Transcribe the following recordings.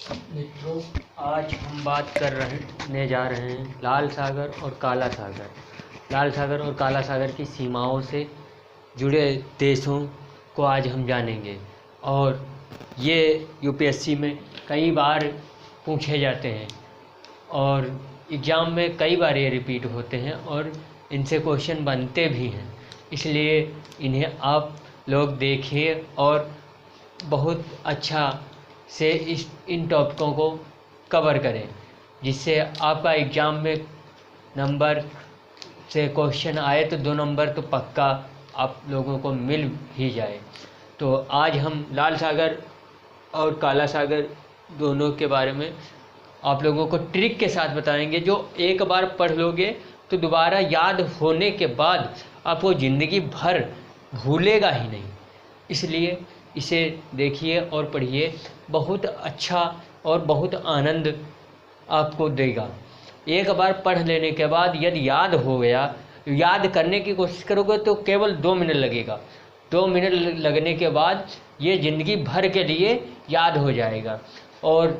मित्रों, आज हम बात करने जा रहे हैं लाल सागर और काला सागर। लाल सागर और काला सागर की सीमाओं से जुड़े देशों को आज हम जानेंगे और ये यूपीएससी में कई बार पूछे जाते हैं और एग्ज़ाम में कई बार ये रिपीट होते हैं और इनसे क्वेश्चन बनते भी हैं। इसलिए इन्हें आप लोग देखिए और बहुत अच्छा से इन टॉपिकों को कवर करें, जिससे आपका एग्ज़ाम में नंबर से क्वेश्चन आए तो 2 नंबर तो पक्का आप लोगों को मिल ही जाए। तो आज हम लाल सागर और काला सागर दोनों के बारे में आप लोगों को ट्रिक के साथ बताएंगे, जो एक बार पढ़ लोगे तो दोबारा याद होने के बाद आपको ज़िंदगी भर भूलेगा ही नहीं। इसलिए इसे देखिए और पढ़िए, बहुत अच्छा और बहुत आनंद आपको देगा। एक बार पढ़ लेने के बाद यदि याद हो गया, याद करने की कोशिश करोगे तो केवल 2 मिनट लगेगा। 2 मिनट लगने के बाद ये ज़िंदगी भर के लिए याद हो जाएगा और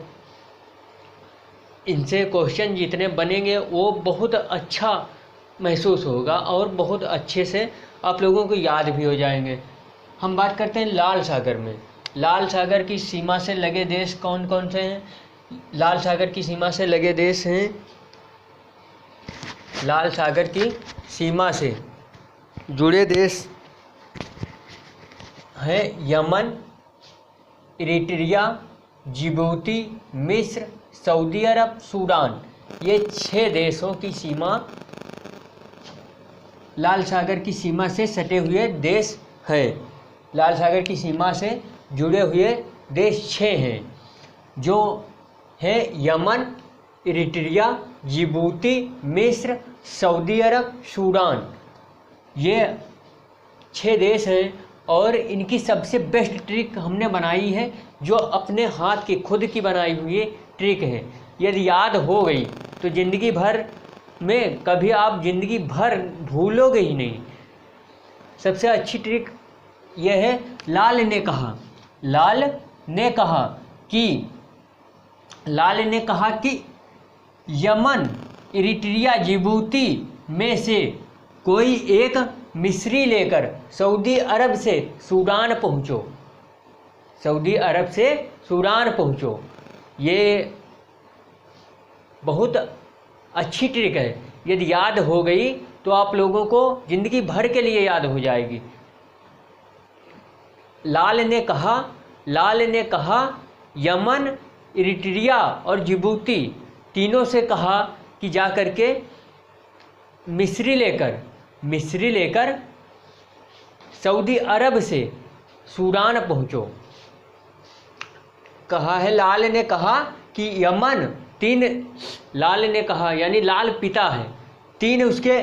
इनसे क्वेश्चन जितने बनेंगे वो बहुत अच्छा महसूस होगा और बहुत अच्छे से आप लोगों को याद भी हो जाएंगे। हम बात करते हैं लाल सागर में। लाल सागर की सीमा से लगे देश कौन कौन से हैं? लाल सागर की सीमा से लगे देश हैं, लाल सागर की सीमा से जुड़े देश हैं यमन, इरिट्रिया, जिबूती, मिस्र, सऊदी अरब, सूडान। ये 6 देशों की सीमा लाल सागर की सीमा से सटे हुए देश हैं। लाल सागर की सीमा से जुड़े हुए देश 6 हैं, जो है यमन, इरिट्रिया, जिबूती, मिस्र, सऊदी अरब, सूडान। ये 6 देश हैं और इनकी सबसे बेस्ट ट्रिक हमने बनाई है, जो अपने हाथ की खुद की बनाई हुई ट्रिक है। यदि याद हो गई तो ज़िंदगी भर में कभी आप ज़िंदगी भर भूलोगे ही नहीं। सबसे अच्छी ट्रिक यह है, लाल ने कहा। लाल ने कहा कि यमन, इरिट्रिया, जिबूती में से कोई एक मिस्री लेकर सऊदी अरब से सूडान पहुँचो। सऊदी अरब से सूडान पहुँचो। ये बहुत अच्छी ट्रिक है। यदि याद हो गई तो आप लोगों को ज़िंदगी भर के लिए याद हो जाएगी। लाल ने कहा यमन, इरिट्रिया और जिबूती तीनों से कहा कि जा कर के मिस्री लेकर सऊदी अरब से सूडान पहुँचो। कहा है, लाल ने कहा कि यमन, 3 लाल ने कहा यानी लाल पिता है, 3 उसके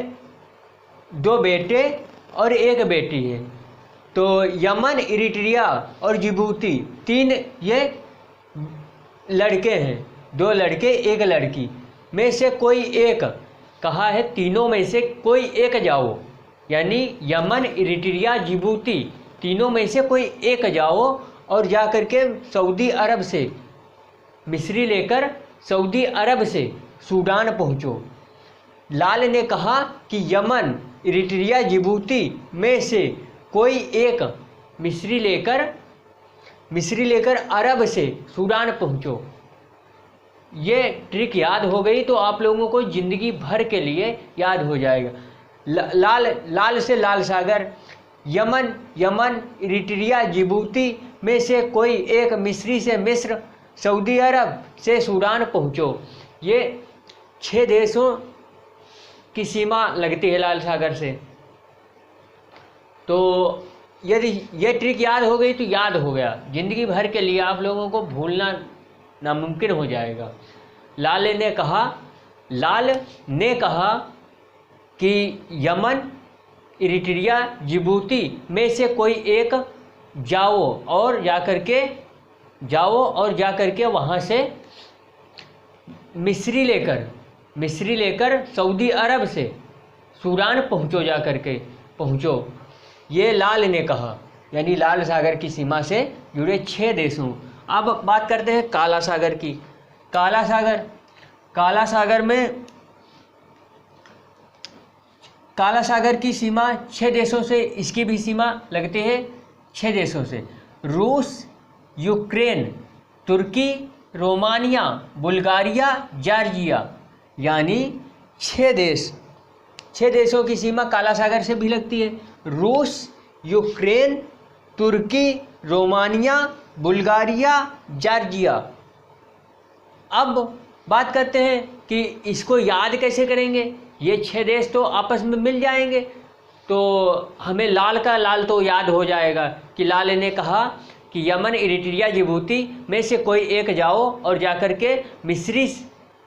2 बेटे और 1 बेटी है। तो यमन, इरिट्रिया और जिबूती 3 ये लड़के हैं, 2 लड़के 1 लड़की में से कोई एक, कहा है तीनों में से कोई एक जाओ। यानी यमन, इरिट्रिया, जिबूती तीनों में से कोई एक जाओ और जा कर के सऊदी अरब से मिस्री लेकर सऊदी अरब से सूडान पहुँचो। लाल ने कहा कि यमन, इरिट्रिया, जिबूती में से कोई एक मिस्री लेकर अरब से सूडान पहुँचो। ये ट्रिक याद हो गई तो आप लोगों को ज़िंदगी भर के लिए याद हो जाएगा। लाल से लाल सागर, यमन, इरिट्रिया, जिबूती में से कोई एक मिस्री से मिस्र, सऊदी अरब से सूडान पहुँचो। ये 6 देशों की सीमा लगती है लाल सागर से। तो यदि ये ट्रिक याद हो गई तो याद हो गया, ज़िंदगी भर के लिए आप लोगों को भूलना नामुमकिन हो जाएगा। लाल ने कहा कि यमन, इरिट्रिया, जिबूती में से कोई एक जाओ और जा करके वहाँ से मिस्री लेकर सऊदी अरब से सूडान पहुँचो। ये लाल ने कहा, यानी लाल सागर की सीमा से जुड़े 6 देशों। अब बात करते हैं काला सागर की। काला सागर, काला सागर में, काला सागर की सीमा 6 देशों से, इसकी भी सीमा लगती है 6 देशों से, रूस, यूक्रेन, तुर्की, रोमानिया, बुल्गारिया, जॉर्जिया, यानी 6 देश, 6 देशों की सीमा काला सागर से भी लगती है। रूस, यूक्रेन, तुर्की, रोमानिया, बुल्गारिया, जॉर्जिया। अब बात करते हैं कि इसको याद कैसे करेंगे। ये 6 देश तो आपस में मिल जाएंगे, तो हमें लाल का लाल तो याद हो जाएगा कि लाल ने कहा कि यमन, इरिट्रिया, जिबूती में से कोई एक जाओ और जाकर के मिस्री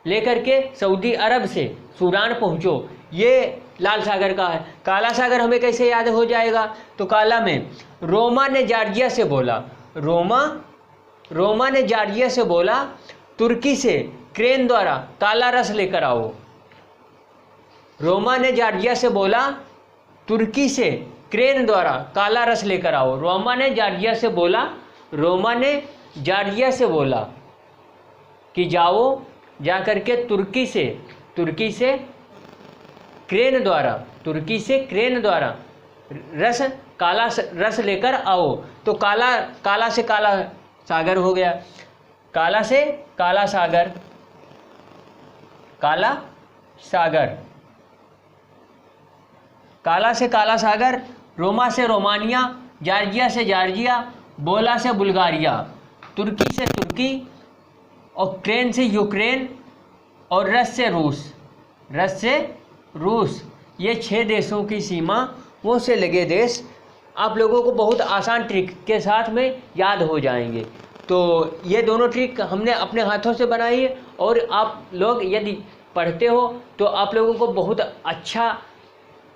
लेकर के सऊदी अरब से सूडान पहुँचो। ये लाल सागर का है। काला सागर हमें कैसे याद हो जाएगा, तो काला में रोमा ने जॉर्जिया से बोला, रोमा ने जॉर्जिया से बोला तुर्की से क्रेन द्वारा काला रस लेकर आओ। रोमा ने जॉर्जिया से बोला तुर्की से क्रेन द्वारा काला रस लेकर आओ। रोमा ने जॉर्जिया से बोला कि जाओ जाकर के तुर्की से क्रेन द्वारा काला रस लेकर आओ। तो काला से काला सागर हो गया, काला से काला सागर, काला से काला सागर, रोमा से रोमानिया, जॉर्जिया से जॉर्जिया, बोला से बुल्गारिया, तुर्की से तुर्की, और क्रेन से यूक्रेन, और रस से रूस। ये 6 देशों की सीमा वो से लगे देश आप लोगों को बहुत आसान ट्रिक के साथ में याद हो जाएंगे। तो ये दोनों ट्रिक हमने अपने हाथों से बनाई है, और आप लोग यदि पढ़ते हो तो आप लोगों को बहुत अच्छा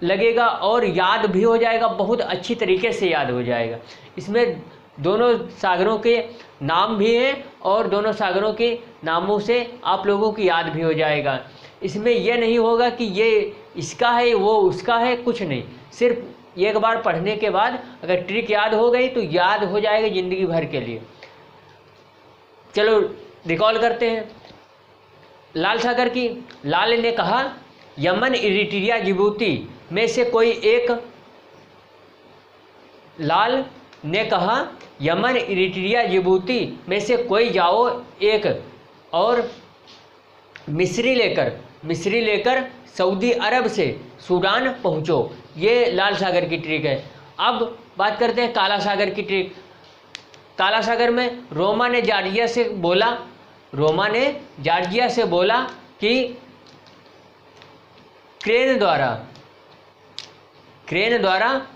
लगेगा और याद भी हो जाएगा, बहुत अच्छी तरीके से याद हो जाएगा। इसमें दोनों सागरों के नाम भी हैं और दोनों सागरों के नामों से आप लोगों की याद भी हो जाएगा। इसमें यह नहीं होगा कि ये इसका है वो उसका है, कुछ नहीं, सिर्फ एक बार पढ़ने के बाद अगर ट्रिक याद हो गई तो याद हो जाएगा ज़िंदगी भर के लिए। चलो रिकॉल करते हैं लाल सागर की। लाल ने कहा यमन, इरिट्रिया, जिबूती में से कोई एक, लाल ने कहा यमन, इरिट्रिया, जिबूती में से कोई जाओ एक, और मिस्री लेकर सऊदी अरब से सूडान पहुँचो। ये लाल सागर की ट्रिक है। अब बात करते हैं काला सागर की ट्रिक। काला सागर में रोमा ने जॉर्जिया से बोला कि क्रेन द्वारा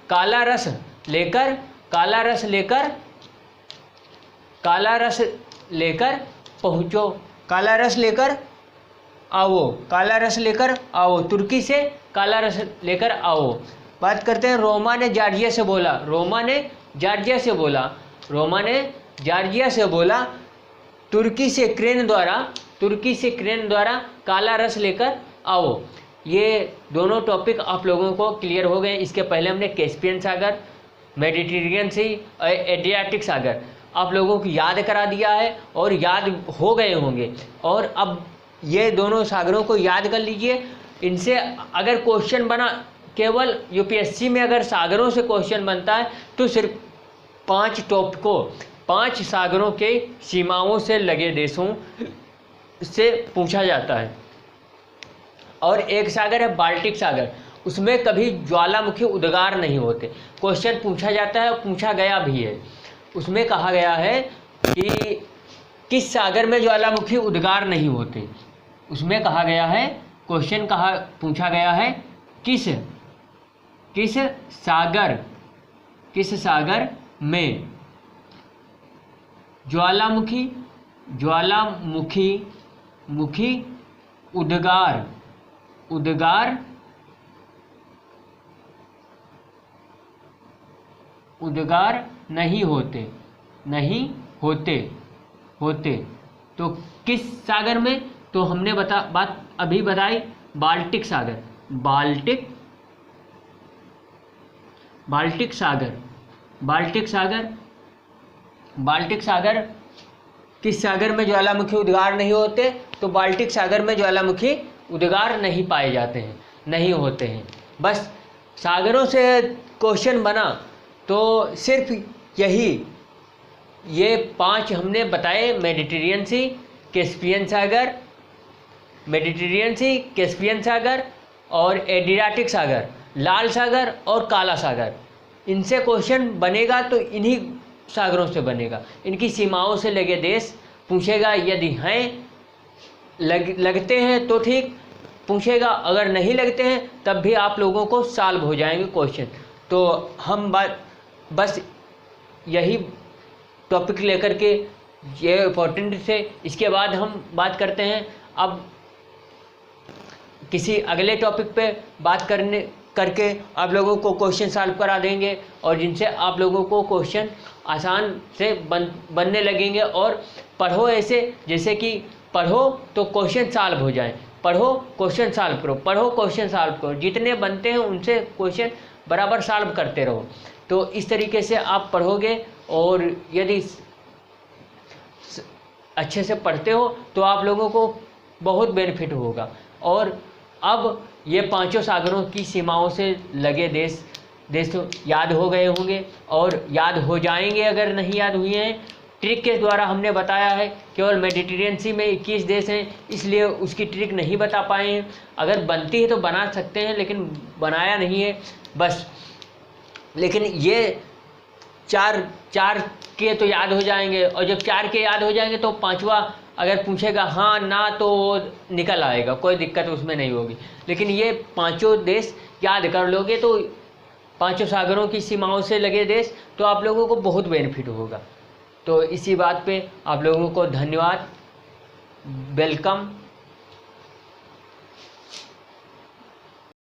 काला रस लेकर पहुँचो, काला रस लेकर आओ, तुर्की से काला रस लेकर आओ। बात करते हैं रोमा ने जॉर्जिया से बोला तुर्की से क्रेन द्वारा काला रस लेकर आओ। ये दोनों टॉपिक आप लोगों को क्लियर हो गए। इसके पहले हमने कैस्पियन सागर, मेडिटेरियन सी, एड्रियाटिक सागर आप लोगों को याद करा दिया है और याद हो गए होंगे। और अब ये दोनों सागरों को याद कर लीजिए। इनसे अगर क्वेश्चन बना, केवल यूपीएससी में अगर सागरों से क्वेश्चन बनता है तो सिर्फ 5 सागरों के सीमाओं से लगे देशों से पूछा जाता है। और एक सागर है बाल्टिक सागर, उसमें कभी ज्वालामुखी उद्गार नहीं होते। क्वेश्चन पूछा जाता है और पूछा गया भी है। उसमें कहा गया है कि किस सागर में ज्वालामुखी उद्गार नहीं होते। उसमें कहा गया है, क्वेश्चन पूछा गया है किस सागर में ज्वालामुखी उद्गार नहीं होते। तो किस सागर में, तो हमने बात अभी बताई बाल्टिक सागर किस सागर में ज्वालामुखी उद्गार नहीं होते, तो बाल्टिक सागर में ज्वालामुखी उद्गार नहीं पाए जाते हैं, नहीं होते हैं। बस सागरों से क्वेश्चन बना तो सिर्फ यही ये 5 हमने बताए, मेडिटेरियन सी, कैस्पियन सागर, मेडिटेरियन सी, कैस्पियन सागर और एड्रियाटिक सागर, लाल सागर और काला सागर। इनसे क्वेश्चन बनेगा तो इन्हीं सागरों से बनेगा। इनकी सीमाओं से लगे देश पूछेगा, यदि हैं लगते हैं तो ठीक पूछेगा, अगर नहीं लगते हैं तब भी आप लोगों को सॉल्व हो जाएंगे क्वेश्चन। तो हम बस यही टॉपिक लेकर के ये इम्पोर्टेंट से, इसके बाद हम बात करते हैं अब किसी अगले टॉपिक पे बात करके आप लोगों को क्वेश्चन सॉल्व करा देंगे, और जिनसे आप लोगों को क्वेश्चन आसान से बनने लगेंगे। और पढ़ो ऐसे जैसे कि पढ़ो तो क्वेश्चन सॉल्व हो जाए, पढ़ो क्वेश्चन सॉल्व करो, पढ़ो क्वेश्चन सॉल्व करो, जितने बनते हैं उनसे क्वेश्चन बराबर सॉल्व करते रहो। तो इस तरीके से आप पढ़ोगे, और यदि अच्छे से पढ़ते हो तो आप लोगों को बहुत बेनिफिट होगा। और अब ये 5 सागरों की सीमाओं से लगे देश याद हो गए होंगे और याद हो जाएंगे अगर नहीं याद हुए हैं। ट्रिक के द्वारा हमने बताया है, केवल मेडिटेरियन सी में 21 देश हैं, इसलिए उसकी ट्रिक नहीं बता पाए हैं। अगर बनती है तो बना सकते हैं, लेकिन बनाया नहीं है बस। लेकिन ये चार के तो याद हो जाएंगे, और जब 4 के याद हो जाएंगे तो 5वां अगर पूछेगा हाँ ना तो निकल आएगा, कोई दिक्कत उसमें नहीं होगी। लेकिन ये 5 देश याद कर लोगे तो 5 सागरों की सीमाओं से लगे देश, तो आप लोगों को बहुत बेनिफिट होगा। तो इसी बात पे आप लोगों को धन्यवाद, वेलकम।